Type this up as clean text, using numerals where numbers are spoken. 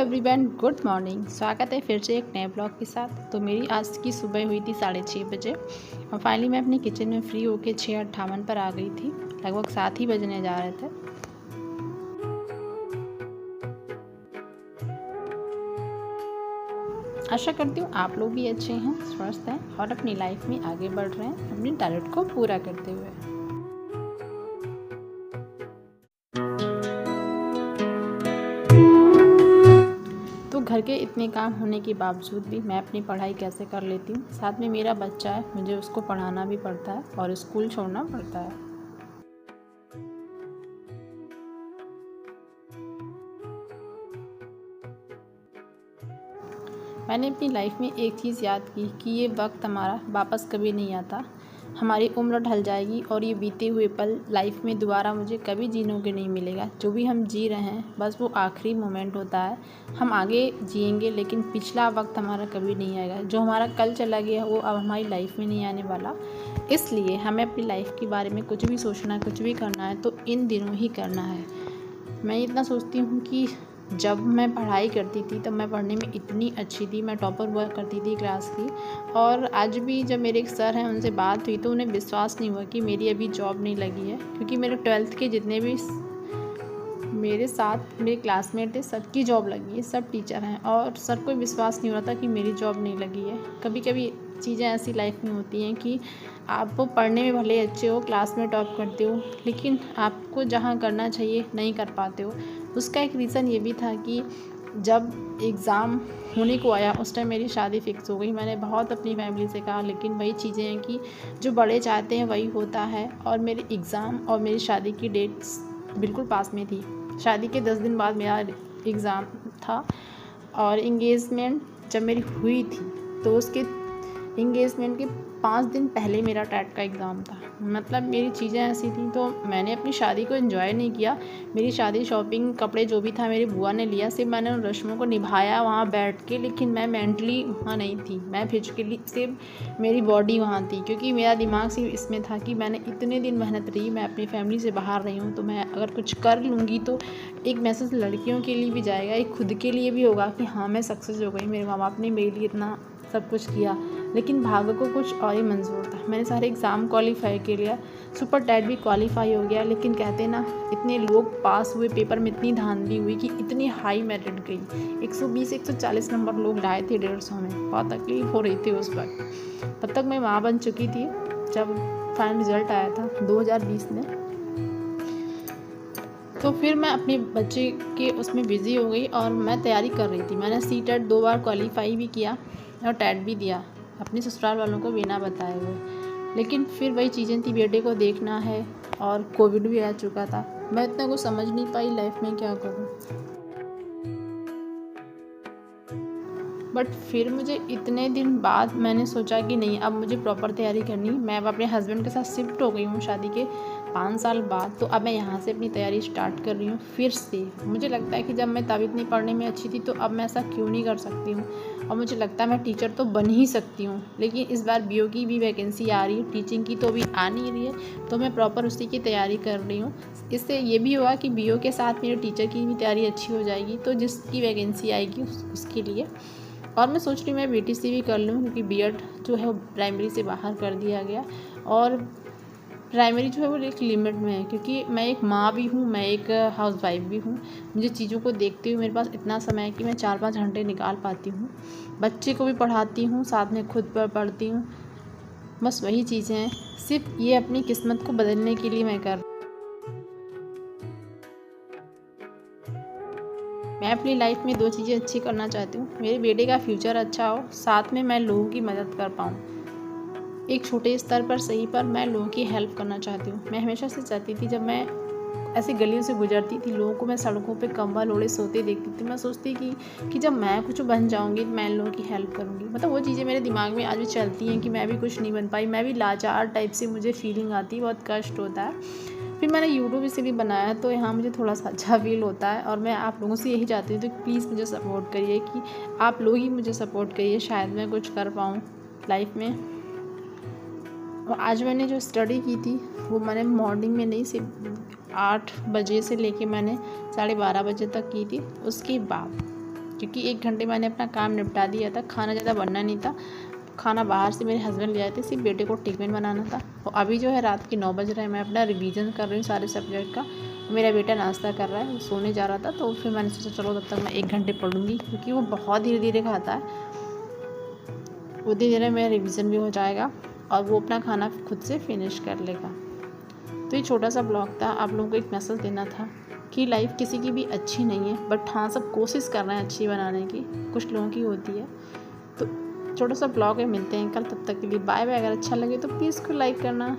Everyone, good morning. स्वागत है फिर से एक नए ब्लॉग के साथ। तो मेरी आज की सुबह हुई थी 6:30 बजे और फाइनली मैं अपनी किचन में फ्री होकर 6:58 पर आ गई थी। लगभग 7 ही बजने जा रहे थे। आशा करती हूँ आप लोग भी अच्छे हैं, स्वस्थ हैं और अपनी लाइफ में आगे बढ़ रहे हैं अपनी टारगेट को पूरा करते हुए। तो घर के इतने काम होने के बावजूद भी मैं अपनी पढ़ाई कैसे कर लेती हूँ। साथ में मेरा बच्चा है, मुझे उसको पढ़ाना भी पड़ता है और स्कूल छोड़ना पड़ता है। मैंने अपनी लाइफ में एक चीज़ याद की कि ये वक्त हमारा वापस कभी नहीं आता। हमारी उम्र ढल जाएगी और ये बीते हुए पल लाइफ में दोबारा मुझे कभी जीने को नहीं मिलेगा। जो भी हम जी रहे हैं बस वो आखिरी मोमेंट होता है। हम आगे जिएंगे लेकिन पिछला वक्त हमारा कभी नहीं आएगा। जो हमारा कल चला गया वो अब हमारी लाइफ में नहीं आने वाला। इसलिए हमें अपनी लाइफ के बारे में कुछ भी सोचना है, कुछ भी करना है तो इन दिनों ही करना है। मैं इतना सोचती हूँ कि जब मैं पढ़ाई करती थी तब मैं पढ़ने में इतनी अच्छी थी, मैं टॉपर हुआ करती थी क्लास की। और आज भी जब मेरे एक सर हैं उनसे बात हुई तो उन्हें विश्वास नहीं हुआ कि मेरी अभी जॉब नहीं लगी है, क्योंकि मेरे 12th के जितने भी मेरे साथ मेरे क्लासमेट थे सबकी जॉब लगी है, सब टीचर हैं और सर को विश्वास नहीं हो रहा था कि मेरी जॉब नहीं लगी है। कभी कभी चीज़ें ऐसी लाइफ में होती हैं कि आप पढ़ने में भले अच्छे हो, क्लास में टॉप करते हो, लेकिन आपको जहाँ करना चाहिए नहीं कर पाते हो। उसका एक रीज़न ये भी था कि जब एग्ज़ाम होने को आया उस टाइम मेरी शादी फ़िक्स हो गई। मैंने बहुत अपनी फैमिली से कहा, लेकिन वही चीज़ें हैं कि जो बड़े चाहते हैं वही होता है। और मेरे एग्ज़ाम और मेरी शादी की डेट्स बिल्कुल पास में थी। शादी के 10 दिन बाद मेरा एग्ज़ाम था और इंगेजमेंट जब मेरी हुई थी तो उसके इंगेजमेंट के 5 दिन पहले मेरा टेट का एग्ज़ाम था। मतलब मेरी चीज़ें ऐसी थी तो मैंने अपनी शादी को एंजॉय नहीं किया। मेरी शादी शॉपिंग कपड़े जो भी था मेरी बुआ ने लिया, सिर्फ मैंने उन रस्मों को निभाया वहाँ बैठ के, लेकिन मैं मेंटली वहाँ नहीं थी। मैं फिजिकली सिर्फ मेरी बॉडी वहाँ थी, क्योंकि मेरा दिमाग सिर्फ इसमें था कि मैंने इतने दिन मेहनत रही, मैं अपनी फैमिली से बाहर रही हूँ, तो मैं अगर कुछ कर लूँगी तो एक मैसेज लड़कियों के लिए भी जाएगा, एक खुद के लिए भी होगा कि हाँ मैं सक्सेस हो गई, मेरे माँ बाप ने मेरे लिए इतना सब कुछ किया। लेकिन भाग्य को कुछ और ही मंजूर था। मैंने सारे एग्ज़ाम क्वालिफाई कर लिया, सुपर टेट भी क्वालिफाई हो गया, लेकिन कहते ना इतने लोग पास हुए पेपर में, इतनी धांधली हुई कि इतनी हाई मेरिट गई। 120-140 नंबर लोग लाए थे 150 में। बहुत तकलीफ हो रही थी उस वक्त। तब तक मैं माँ बन चुकी थी जब फाइनल रिजल्ट आया था 2020 में। तो फिर मैं अपने बच्चे के उसमें बिज़ी हो गई और मैं तैयारी कर रही थी। मैंने सी-टेट 2 बार क्वालिफाई भी किया और टेट भी दिया अपने ससुराल वालों को बिना बताए हुए। लेकिन फिर वही चीज़ें थी, बेटे को देखना है और कोविड भी आ चुका था। मैं इतना कुछ समझ नहीं पाई लाइफ में क्या करूं। बट फिर मुझे इतने दिन बाद मैंने सोचा कि नहीं, अब मुझे प्रॉपर तैयारी करनी। मैं अब अपने हस्बैंड के साथ शिफ्ट हो गई हूँ शादी के 5 साल बाद, तो अब मैं यहाँ से अपनी तैयारी स्टार्ट कर रही हूँ फिर से। मुझे लगता है कि जब मैं तब इतनी पढ़ने में अच्छी थी तो अब मैं ऐसा क्यों नहीं कर सकती हूँ। और मुझे लगता है मैं टीचर तो बन ही सकती हूँ, लेकिन इस बार बीओ की भी वैकेंसी आ रही है, टीचिंग की तो अभी आ नहीं रही है, तो मैं प्रॉपर उसी की तैयारी कर रही हूँ। इससे ये भी होगा कि बीओ के साथ मेरे टीचर की भी तैयारी अच्छी हो जाएगी, तो जिसकी वैकेंसी आएगी उसके लिए। और मैं सोच रही हूँ मैं बीटीसी भी कर लूँ, क्योंकि बीएड जो है वो प्राइमरी से बाहर कर दिया गया और प्राइमरी जो है वो एक लिमिट में है। क्योंकि मैं एक माँ भी हूँ, मैं एक हाउसवाइफ भी हूँ। मुझे चीज़ों को देखते हुए मेरे पास इतना समय है कि मैं 4-5 घंटे निकाल पाती हूँ। बच्चे को भी पढ़ाती हूँ, साथ में खुद पर पढ़ती हूँ। बस वही चीज़ें हैं, सिर्फ ये अपनी किस्मत को बदलने के लिए मैं कर। मैं अपनी लाइफ में 2 चीज़ें अच्छी करना चाहती हूँ। मेरे बेटे का फ्यूचर अच्छा हो, साथ में मैं लोगों की मदद कर पाऊँ। एक छोटे स्तर पर सही, पर मैं लोगों की हेल्प करना चाहती हूँ। मैं हमेशा से चाहती थी, जब मैं ऐसी गलियों से गुजरती थी लोगों को मैं सड़कों पे कंबल ओढ़े सोते देखती थी, मैं सोचती कि जब मैं कुछ बन जाऊँगी तो मैं लोगों की हेल्प करूँगी। मतलब वो चीज़ें मेरे दिमाग में आज भी चलती हैं कि मैं भी कुछ नहीं बन पाई, मैं भी लाचार टाइप से मुझे फीलिंग आती है, बहुत कष्ट होता है। फिर मैंने यूट्यूब इसीलिए बनाया, तो यहाँ मुझे थोड़ा सा अच्छा फील होता है। और मैं आप लोगों से यही चाहती हूँ तो प्लीज़ मुझे सपोर्ट करिए, कि आप लोग ही मुझे सपोर्ट करिए, शायद मैं कुछ कर पाऊँ लाइफ में। और आज मैंने जो स्टडी की थी वो मैंने मॉर्निंग में नहीं, सिर्फ 8 बजे से लेके मैंने 12:30 बजे तक की थी। उसके बाद क्योंकि 1 घंटे मैंने अपना काम निपटा दिया था। खाना ज़्यादा बनना नहीं था, खाना बाहर से मेरे हस्बैंड ले आए थे, सिर्फ बेटे को टिफ़िन बनाना था। और अभी जो है रात के 9 बज रहे हैं, मैं अपना रिवीजन कर रही हूँ सारे सब्जेक्ट का। मेरा बेटा नाश्ता कर रहा है, वो सोने जा रहा था, तो फिर मैंने सोचा चलो तब तक मैं 1 घंटे पढ़ लूँगी, क्योंकि वो बहुत धीरे धीरे खाता है। वो धीरे धीरे मेरा रिवीजन भी हो जाएगा और वो अपना खाना खुद से फिनिश कर लेगा। तो ये छोटा सा ब्लॉग था, आप लोगों को एक मैसेज देना था कि लाइफ किसी की भी अच्छी नहीं है, बट हाँ सब कोशिश कर रहे हैं अच्छी बनाने की, कुछ लोगों की होती है। तो छोटा सा ब्लॉग है, मिलते हैं कल, तब तक के लिए बाय बाय। अगर अच्छा लगे तो प्लीज़ को लाइक करना।